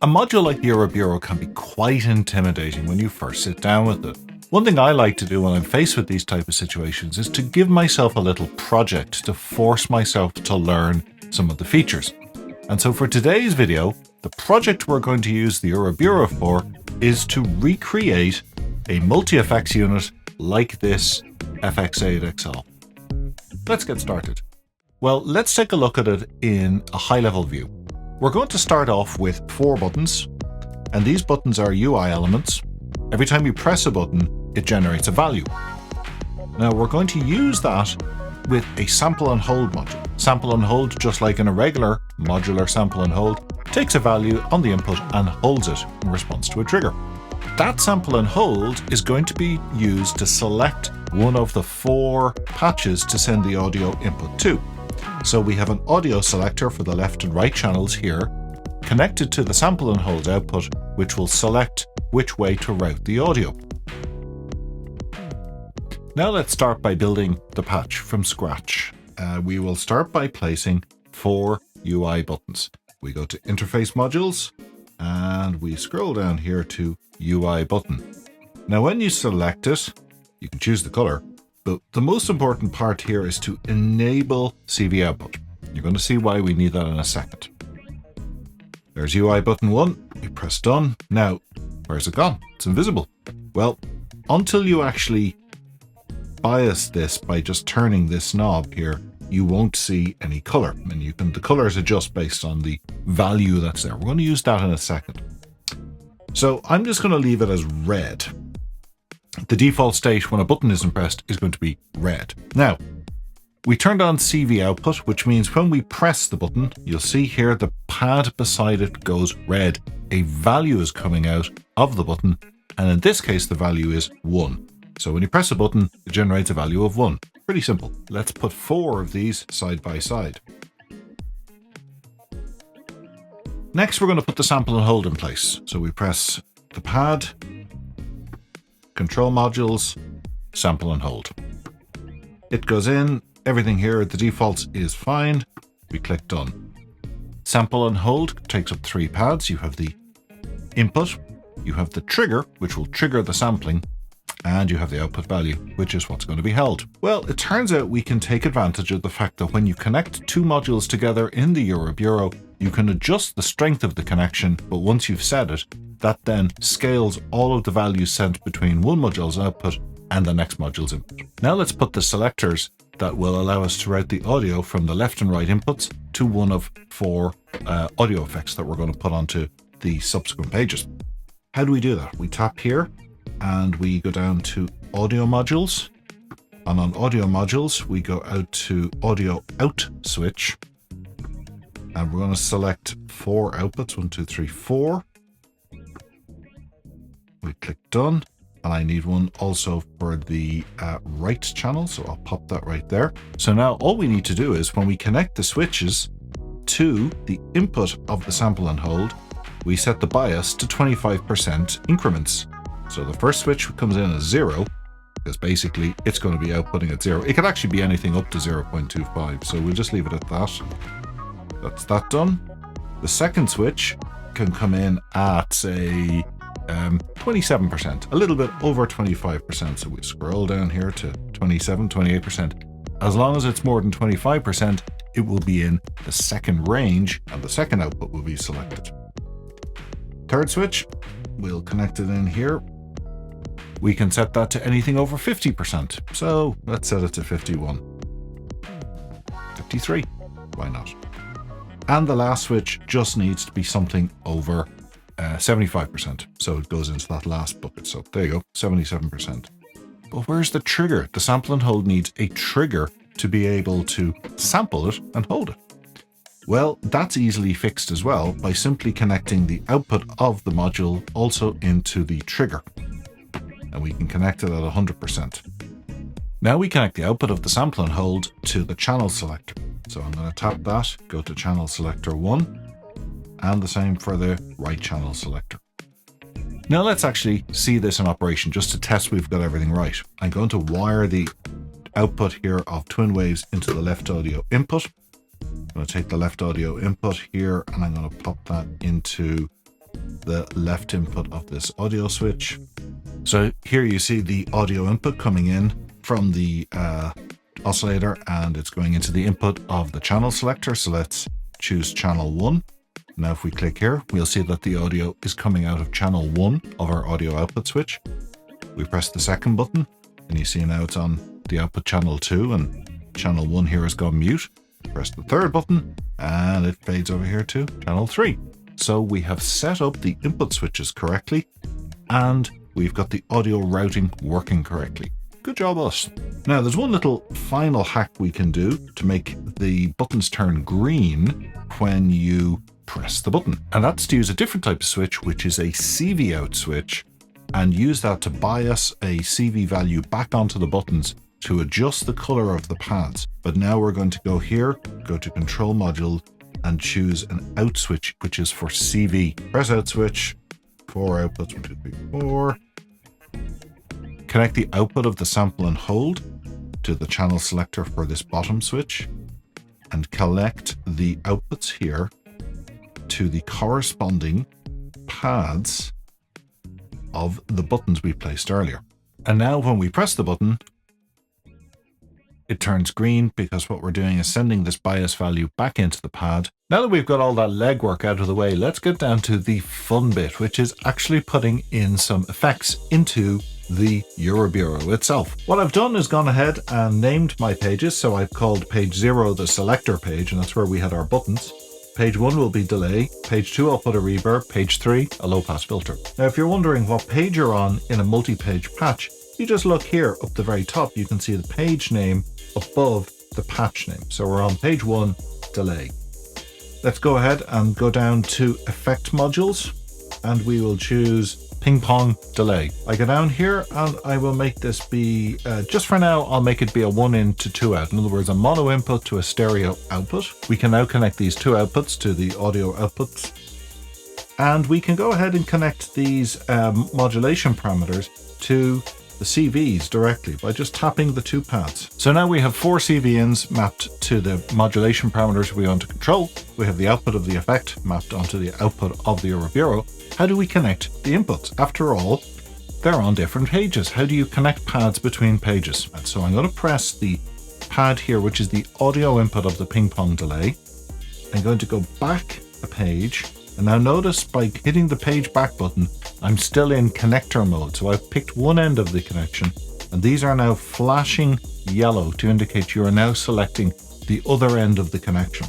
A module like the Eurobureau can be quite intimidating when you first sit down with it. One thing I like to do when I'm faced with these type of situations is to give myself a little project to force myself to learn some of the features. And so for today's video, the project we're going to use the Eurobureau for is to recreate a multi-effects unit like this FX8 XL. Let's get started. Well, let's take a look at it in a high-level view. We're going to start off with 4 buttons, and these buttons are UI elements. Every time you press a button, it generates a value. Now we're going to use that with a sample and hold module. Sample and hold, just like in a regular modular sample and hold, takes a value on the input and holds it in response to a trigger. That sample and hold is going to be used to select one of the 4 patches to send the audio input to. So we have an audio selector for the left and right channels here, connected to the sample and hold output, which will select which way to route the audio. Now let's start by building the patch from scratch. We will start by placing 4 UI buttons. We go to Interface Modules, and we scroll down here to UI button. Now when you select it, you can choose the color, but the most important part here is to enable CV output. You're going to see why we need that in a second. There's UI button 1, we press done. Now, where's it gone? It's invisible. Well, until you actually bias this by just turning this knob here, you won't see any color, and the colors adjust based on the value that's there. We're going to use that in a second. So I'm just going to leave it as red. The default state when a button isn't pressed is going to be red. Now, we turned on CV output, which means when we press the button, you'll see here the pad beside it goes red. A value is coming out of the button, and in this case, the value is 1. So when you press a button, it generates a value of 1. Pretty simple. Let's put 4 of these side by side. Next, we're going to put the sample and hold in place. So we press the pad, control modules, sample and hold. It goes in, everything here at the defaults is fine. We click done. Sample and hold takes up 3 pads. You have the input, you have the trigger, which will trigger the sampling, and you have the output value, which is what's going to be held. Well, it turns out we can take advantage of the fact that when you connect 2 modules together in the Eurobureau, you can adjust the strength of the connection, but once you've set it, that then scales all of the values sent between one module's output and the next module's input. Now let's put the selectors that will allow us to route the audio from the left and right inputs to one of 4 audio effects that we're going to put onto the subsequent pages. How do we do that? We tap here and we go down to audio modules, and on audio modules we go out to audio out switch, and we're going to select 4 outputs, 1, 2, 3, 4. We click done, and I need one also for the right channel, so I'll pop that right there. So now all we need to do is when we connect the switches to the input of the sample and hold, we set the bias to 25% increments. So the first switch comes in as 0, because basically it's going to be outputting at 0. It could actually be anything up to 0.25, so we'll just leave it at that. That's that done. The second switch can come in at, say, 27%, a little bit over 25%. So we scroll down here to 27, 28%. As long as it's more than 25%, it will be in the second range, and the second output will be selected. Third switch, we'll connect it in here. We can set that to anything over 50%. So let's set it to 51. 53, why not? And the last switch just needs to be something over 75%. So it goes into that last bucket. So there you go, 77%. But where's the trigger? The sample and hold needs a trigger to be able to sample it and hold it. Well, that's easily fixed as well by simply connecting the output of the module also into the trigger. And we can connect it at 100%. Now we connect the output of the sample and hold to the channel selector. So I'm going to tap that, go to channel selector 1, and the same for the right channel selector. Now let's actually see this in operation just to test we've got everything right. I'm going to wire the output here of Twin Waves into the left audio input. I'm going to take the left audio input here and I'm going to pop that into the left input of this audio switch. So here you see the audio input coming in from the oscillator, and it's going into the input of the channel selector. So let's choose channel 1. Now if we click here, we'll see that the audio is coming out of channel 1 of our audio output switch. We press the second button and you see now it's on the output channel 2 and channel 1 here has gone mute. Press the third button and it fades over here to channel 3. So we have set up the input switches correctly and we've got the audio routing working correctly. Good job, us. Now there's one little final hack we can do to make the buttons turn green when you press the button. And that's to use a different type of switch, which is a CV out switch, and use that to bias a CV value back onto the buttons to adjust the color of the pads. But now we're going to go here, go to control module and choose an out switch, which is for CV. Press out switch, 4 outputs, 1, 2, 3, 4. Connect the output of the sample and hold to the channel selector for this bottom switch and connect the outputs here to the corresponding pads of the buttons we placed earlier. And now when we press the button, it turns green because what we're doing is sending this bias value back into the pad. Now that we've got all that legwork out of the way, let's get down to the fun bit, which is actually putting in some effects into the Eurobureau itself. What I've done is gone ahead and named my pages. So I've called page 0 the selector page, and that's where we had our buttons. Page 1 will be delay. Page 2 I'll put a reverb. Page 3 a low pass filter. Now if you're wondering what page you're on in a multi-page patch, you just look here up the very top. You can see the page name above the patch name. So we're on page 1 delay. Let's go ahead and go down to effect modules and we will choose ping pong delay. I go down here and I will make this be, just for now, I'll make it be a 1 in to 2 out. In other words, a mono input to a stereo output. We can now connect these 2 outputs to the audio outputs. And we can go ahead and connect these modulation parameters to the CVs directly by just tapping the 2 pads. So now we have 4 CV ins mapped to the modulation parameters we want to control. We have the output of the effect mapped onto the output of the Eurobureau. How do we connect the inputs? After all, they're on different pages. How do you connect pads between pages? And so I'm going to press the pad here, which is the audio input of the ping pong delay. I'm going to go back a page. And now notice by hitting the page back button, I'm still in connector mode. So I've picked one end of the connection and these are now flashing yellow to indicate you are now selecting the other end of the connection.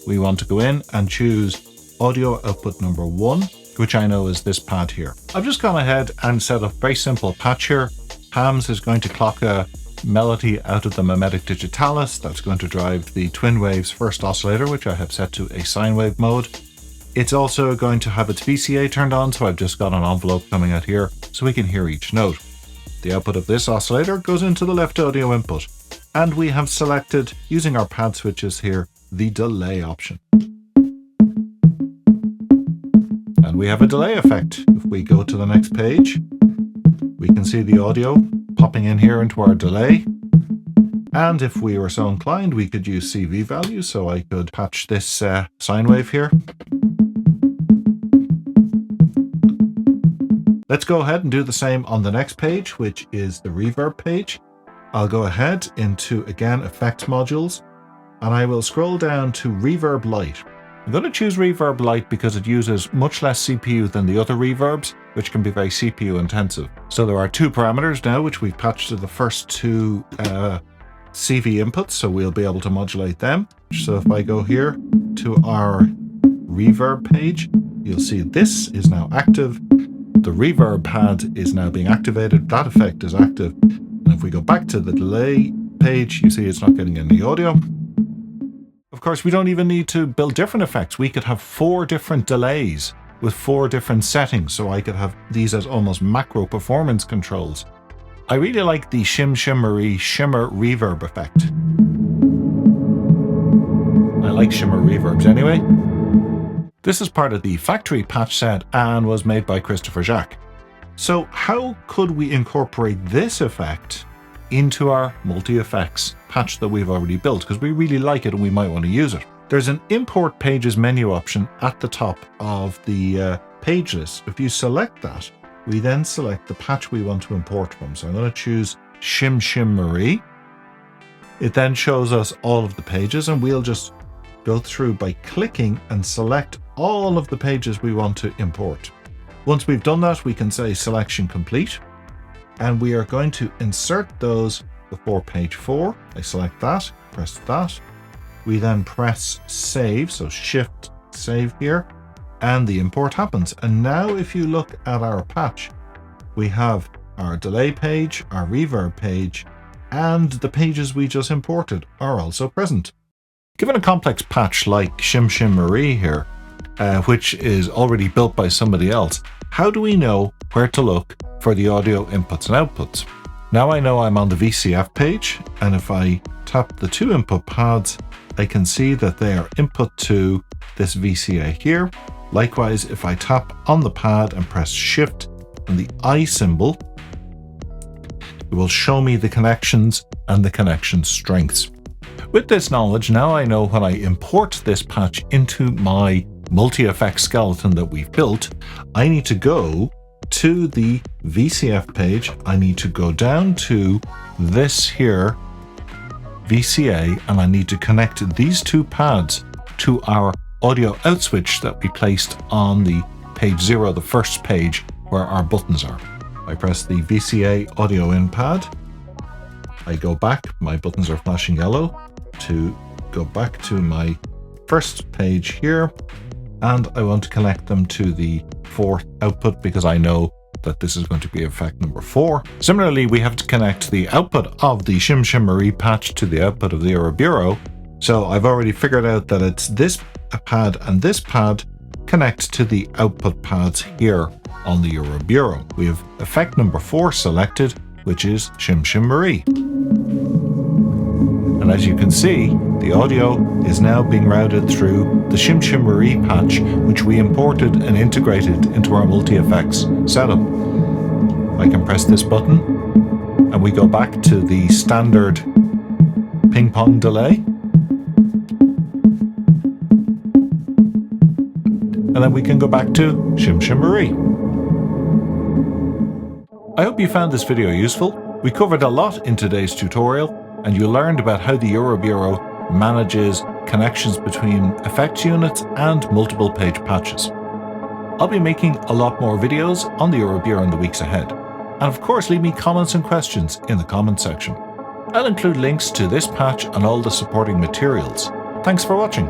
We want to go in and choose audio output number 1, which I know is this pad here. I've just gone ahead and set up a very simple patch here. Hams is going to clock a melody out of the mimetic digitalis. That's going to drive the Twin Waves first oscillator, which I have set to a sine wave mode. It's also going to have its VCA turned on, so I've just got an envelope coming out here so we can hear each note. The output of this oscillator goes into the left audio input. And we have selected, using our pad switches here, the delay option. And we have a delay effect. If we go to the next page, we can see the audio popping in here into our delay. And if we were so inclined, we could use CV values. So I could patch this sine wave here. Let's go ahead and do the same on the next page, which is the reverb page. I'll go ahead into, again, effects modules, and I will scroll down to reverb light. I'm going to choose reverb light because it uses much less CPU than the other reverbs, which can be very CPU intensive. So there are 2 parameters now, which we've patched to the first 2 CV inputs, so we'll be able to modulate them. So if I go here to our reverb page, you'll see this is now active. The reverb pad is now being activated. That effect is active. And if we go back to the delay page, you see it's not getting any audio. Of course, we don't even need to build different effects. We could have 4 different delays with 4 different settings. So I could have these as almost macro performance controls. I really like the shimmery shimmer reverb effect. I like shimmer reverbs anyway. This is part of the factory patch set and was made by Christopher Jacques. So how could we incorporate this effect into our multi-effects patch that we've already built? Because we really like it and we might want to use it. there's an Import Pages menu option at the top of the page list. If you select that, we then select the patch we want to import from. So I'm going to choose Shim Shim Marie. It then shows us all of the pages, and we'll just go through by clicking and select all of the pages we want to import. Once we've done that, we can say selection complete, and we are going to insert those before page 4. I select that, press that. We then press save, so shift save here, and the import happens. And now if you look at our patch, we have our delay page, our reverb page, and the pages we just imported are also present. Given a complex patch like Shim Shim Marie here, which is already built by somebody else, how do we know where to look for the audio inputs and outputs? Now I know I'm on the VCF page, and if I tap the 2 input pads, I can see that they are input to this VCA here. Likewise, if I tap on the pad and press Shift and the I symbol, it will show me the connections and the connection strengths. With this knowledge, now I know when I import this patch into my multi-effect skeleton that we've built, I need to go to the VCF page. I need to go down to this here VCA, and I need to connect these 2 pads to our audio out switch that we placed on the page 0, the first page where our buttons are. I press the VCA audio in pad. I go back, my buttons are flashing yellow, to go back to my first page here, and I want to connect them to the 4th output because I know that this is going to be effect number 4. Similarly, we have to connect the output of the Shim Shim Marie patch to the output of the Eurobureau. So I've already figured out that it's this pad and this pad connect to the output pads here on the Eurobureau. We have effect number 4 selected, which is Shim Shim Marie. And as you can see, the audio is now being routed through the Shim Shim Marie patch, which we imported and integrated into our multi-effects setup. I can press this button, and we go back to the standard ping pong delay. And then we can go back to Shim Shim Marie. I hope you found this video useful. We covered a lot in today's tutorial, and you learned about how the Eurobureau manages connections between effects units and multiple page patches. I'll be making a lot more videos on the Eurobureau in the weeks ahead. And of course, leave me comments and questions in the comment section. I'll include links to this patch and all the supporting materials. Thanks for watching.